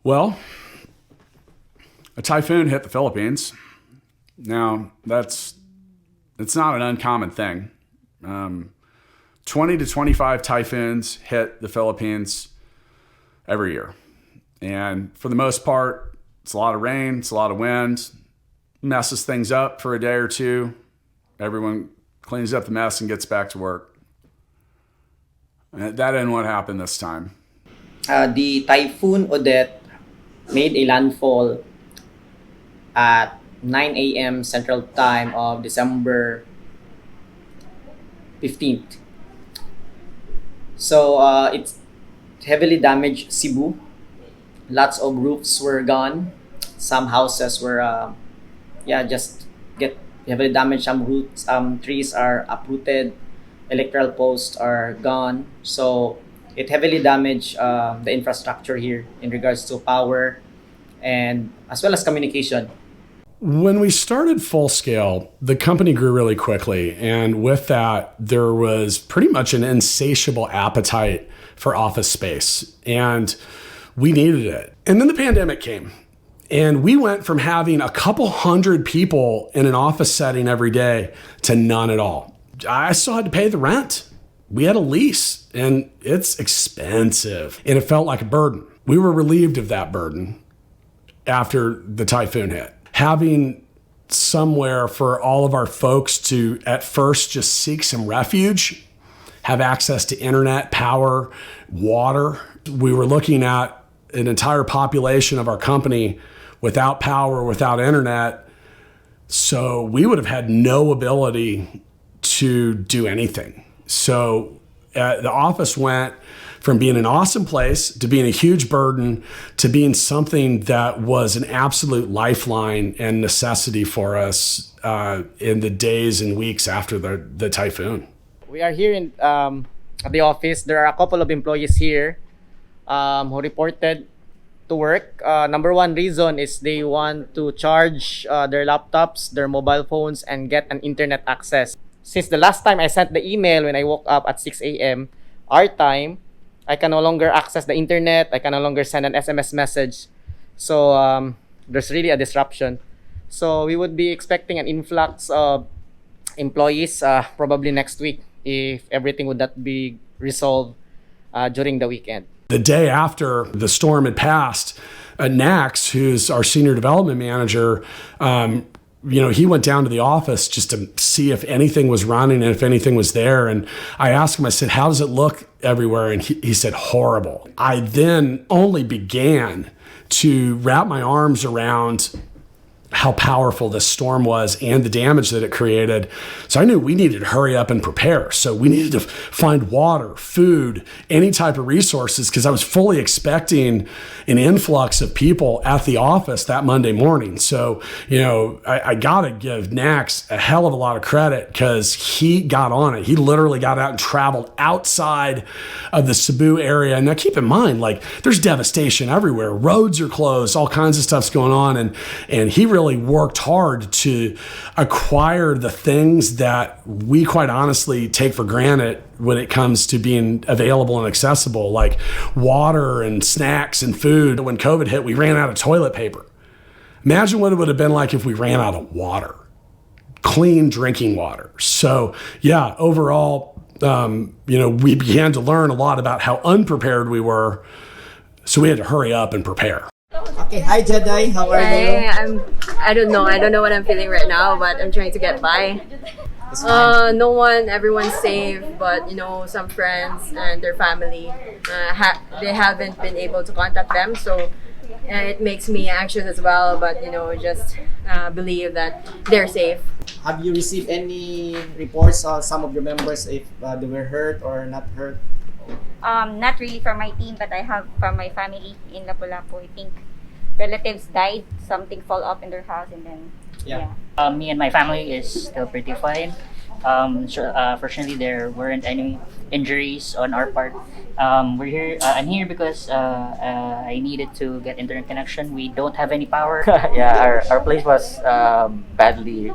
Well, a typhoon hit the Philippines. Now, it's not an uncommon thing. 20 to 25 typhoons hit the Philippines every year. And for the most part, it's a lot of rain, it's a lot of wind, messes things up for a day or two. Everyone cleans up the mess and gets back to work. And that ain't what happened this time. The Typhoon Odette made a landfall at 9 a.m. Central Time of December 15th. So it heavily damaged Cebu. Lots of roofs were gone. Some houses were just get heavily damaged. Some roots, trees are uprooted. Electrical posts are gone. So it heavily damaged the infrastructure here in regards to power and as well as communication. When we started full scale, the company grew really quickly. And with that, there was pretty much an insatiable appetite for office space. And we needed it. And then the pandemic came. And we went from having a couple hundred people in an office setting every day to none at all. I still had to pay the rent. We had a lease and it's expensive. And it felt like a burden. We were relieved of that burden after the typhoon hit. Having somewhere for all of our folks to at first just seek some refuge, have access to internet, power, water. We were looking at an entire population of our company without power, without internet. So we would have had no ability to do anything. So the office went from being an awesome place to being a huge burden to being something that was an absolute lifeline and necessity for us in the days and weeks after the typhoon. We are here at the office. There are a couple of employees here who reported to work. Number one reason is they want to charge their laptops, their mobile phones, and get an internet access. Since the last time I sent the email when I woke up at 6 a.m. our time, I can no longer access the internet. I can no longer send an SMS message. So there's really a disruption. So we would be expecting an influx of employees probably next week if everything would not be resolved during the weekend. The day after the storm had passed, Nax, who's our senior development manager, he went down to the office just to see if anything was running and if anything was there. And I asked him, I said, how does it look everywhere? And he said, horrible. I then only began to wrap my arms around how powerful this storm was and the damage that it created. So I knew we needed to hurry up and prepare. So we needed to find water, food, any type of resources, because I was fully expecting an influx of people at the office that Monday morning. So, I got to give Nax a hell of a lot of credit because he got on it. He literally got out and traveled outside of the Cebu area. And now keep in mind, there's devastation everywhere. Roads are closed, all kinds of stuff's going on. And he really worked hard to acquire the things that we quite honestly take for granted when it comes to being available and accessible, like water and snacks and food. When COVID hit, we ran out of toilet paper. Imagine what it would have been like if we ran out of water, clean drinking water. So yeah, overall, we began to learn a lot about how unprepared we were. So we had to hurry up and prepare. Okay, hi Jedi, how are you? I don't know what I'm feeling right now, but I'm trying to get by. No one, everyone's safe, but some friends and their family, they haven't been able to contact them, so it makes me anxious as well, but just believe that they're safe. Have you received any reports on some of your members if they were hurt or not hurt? Not really from my team, but I have from my family in Lapu-Lapu. I think relatives died, something fall up in their house, and then me and my family is still pretty fine. Fortunately, there weren't any injuries on our part. We're here. I'm here because I needed to get internet connection. We don't have any power. Yeah, our place was badly,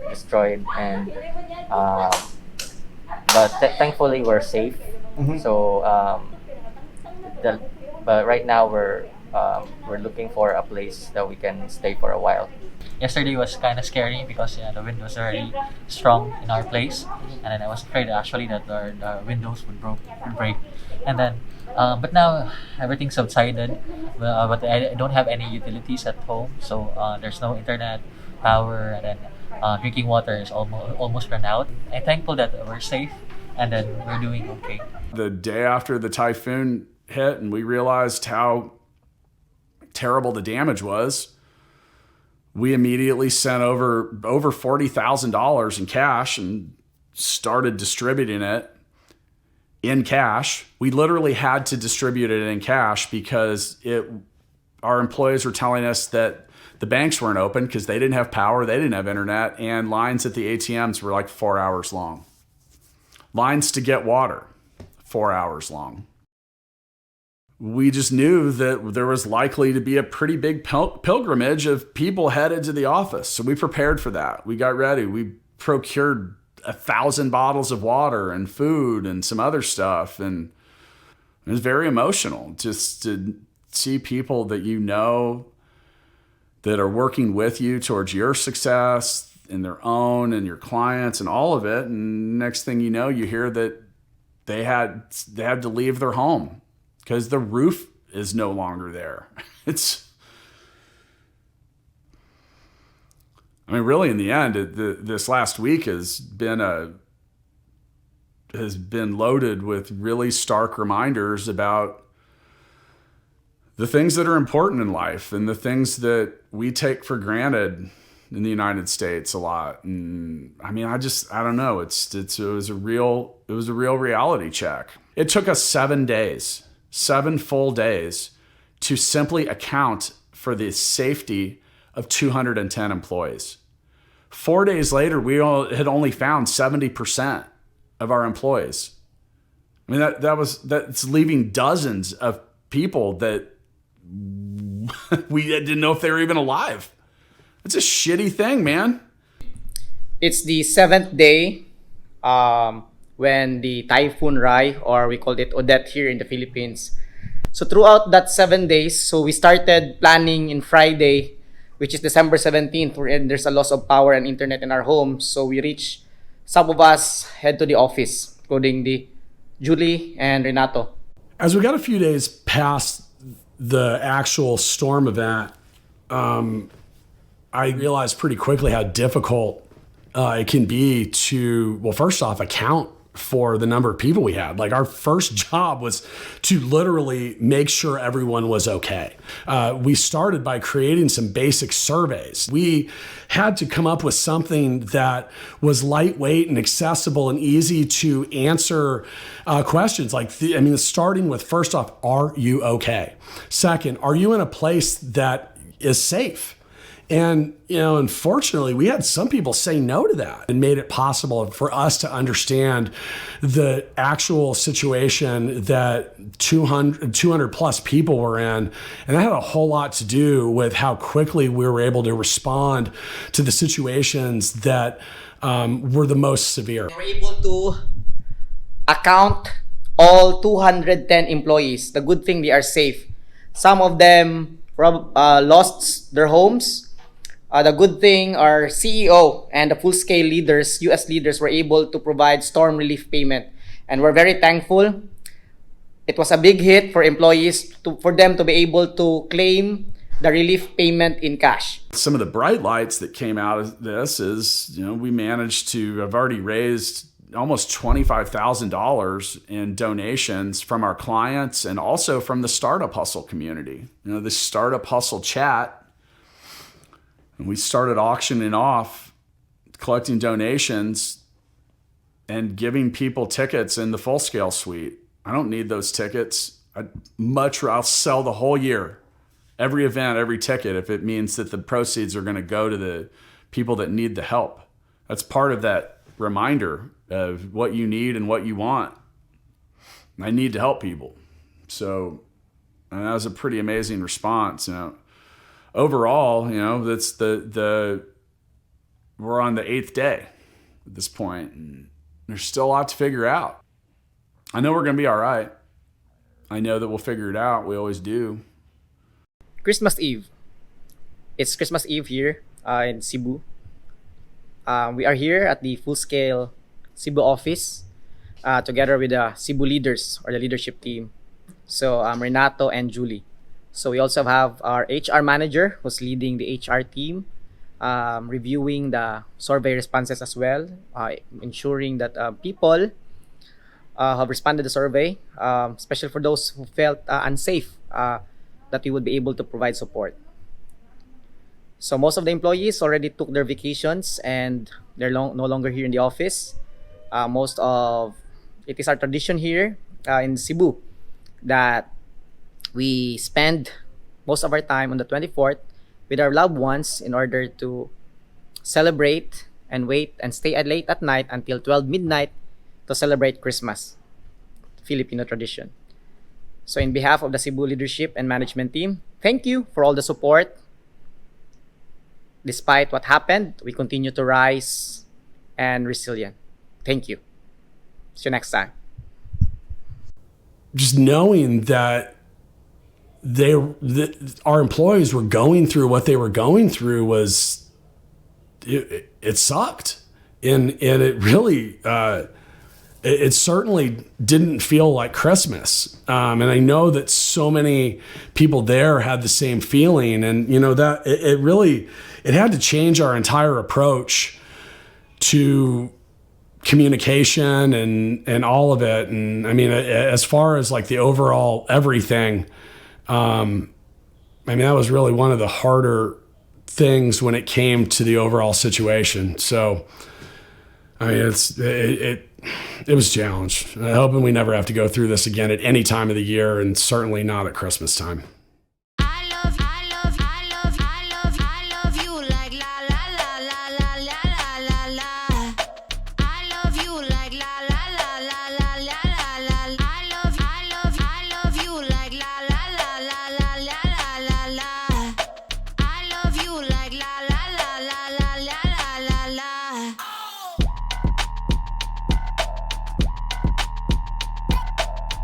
destroyed, and but thankfully we're safe. Mm-hmm. So But right now we're looking for a place that we can stay for a while. Yesterday was kind of scary because the wind was very strong in our place, and then I was afraid actually that the windows would break, and then but now everything subsided. But I don't have any utilities at home, so there's no internet, power, and then drinking water is almost run out. I'm thankful that we're safe, and then we're doing okay. The day after the typhoon hit and we realized how terrible the damage was, we immediately sent over $40,000 in cash and started distributing it in cash. We literally had to distribute it in cash because our employees were telling us that the banks weren't open because they didn't have power, they didn't have internet, and lines at the ATMs were like 4 hours long. Lines to get water, 4 hours long. We just knew that there was likely to be a pretty big pilgrimage of people headed to the office. So we prepared for that. We got ready. We procured 1,000 bottles of water and food and some other stuff. And it was very emotional just to see people that you know that are working with you towards your success and their own and your clients and all of it. And next thing you know, you hear that they had to leave their home because the roof is no longer there. Really, in the end, this last week has been loaded with really stark reminders about the things that are important in life and the things that we take for granted in the United States a lot. And I don't know. It was a real reality check. It took us 7 days. 7 full days to simply account for the safety of 210 employees. 4 days later, we had only found 70% of our employees. That's leaving dozens of people that we didn't know if they were even alive. It's a shitty thing, man. It's the 7th day when the Typhoon Rai, or we called it Odette here in the Philippines. So throughout that 7 days, so we started planning in Friday, which is December 17th, wherein there's a loss of power and internet in our home. So we reach, some of us head to the office, including the Julie and Renato. As we got a few days past the actual storm event, I realized pretty quickly how difficult it can be to, well, first off, account for the number of people we had. Like, our first job was to literally make sure everyone was okay. We started by creating some basic surveys. We had to come up with something that was lightweight and accessible and easy to answer questions. Starting with, first off, are you okay? Second, are you in a place that is safe? And, unfortunately, we had some people say no to that and made it possible for us to understand the actual situation that 200 plus people were in. And that had a whole lot to do with how quickly we were able to respond to the situations that were the most severe. We were able to account all 210 employees. The good thing, they are safe. Some of them lost their homes. The good thing, our CEO and the full-scale leaders, U.S. leaders, were able to provide storm relief payment. And we're very thankful. It was a big hit for employees, for them to be able to claim the relief payment in cash. Some of the bright lights that came out of this is, we managed to have already raised almost $25,000 in donations from our clients and also from the Startup Hustle community. The Startup Hustle chat. And we started auctioning off, collecting donations, and giving people tickets in the full scale suite. I don't need those tickets. I'll sell the whole year, every event, every ticket, if it means that the proceeds are going to go to the people that need the help. That's part of that reminder of what you need and what you want. I need to help people. So, and that was a pretty amazing response. Overall, that's we're on the 8th day at this point, and there's still a lot to figure out. I know we're going to be all right. I know that we'll figure it out. We always do. Christmas Eve. It's Christmas Eve here in Cebu. We are here at the full-scale Cebu office together with the Cebu leaders or the leadership team. So Renato and Julie. So we also have our HR manager who's leading the HR team, reviewing the survey responses as well, ensuring that people have responded to the survey, especially for those who felt unsafe, that we would be able to provide support. So most of the employees already took their vacations and they're no longer here in the office. It is our tradition here in Cebu that we spend most of our time on the 24th with our loved ones in order to celebrate and wait and stay late at night until 12 midnight to celebrate Christmas, Filipino tradition. So in behalf of the Cebu leadership and management team, thank you for all the support. Despite what happened, we continue to rise and resilient. Thank you. See you next time. Just knowing that our employees were going through what they were going through was it sucked, and it really it certainly didn't feel like Christmas. And I know that so many people there had the same feeling, and that it really had to change our entire approach to communication and all of it. And I mean, as far as like the overall everything, I mean, that was really one of the harder things when it came to the overall situation. So, I mean, it was a challenge. I'm hoping we never have to go through this again at any time of the year, and certainly not at Christmas time.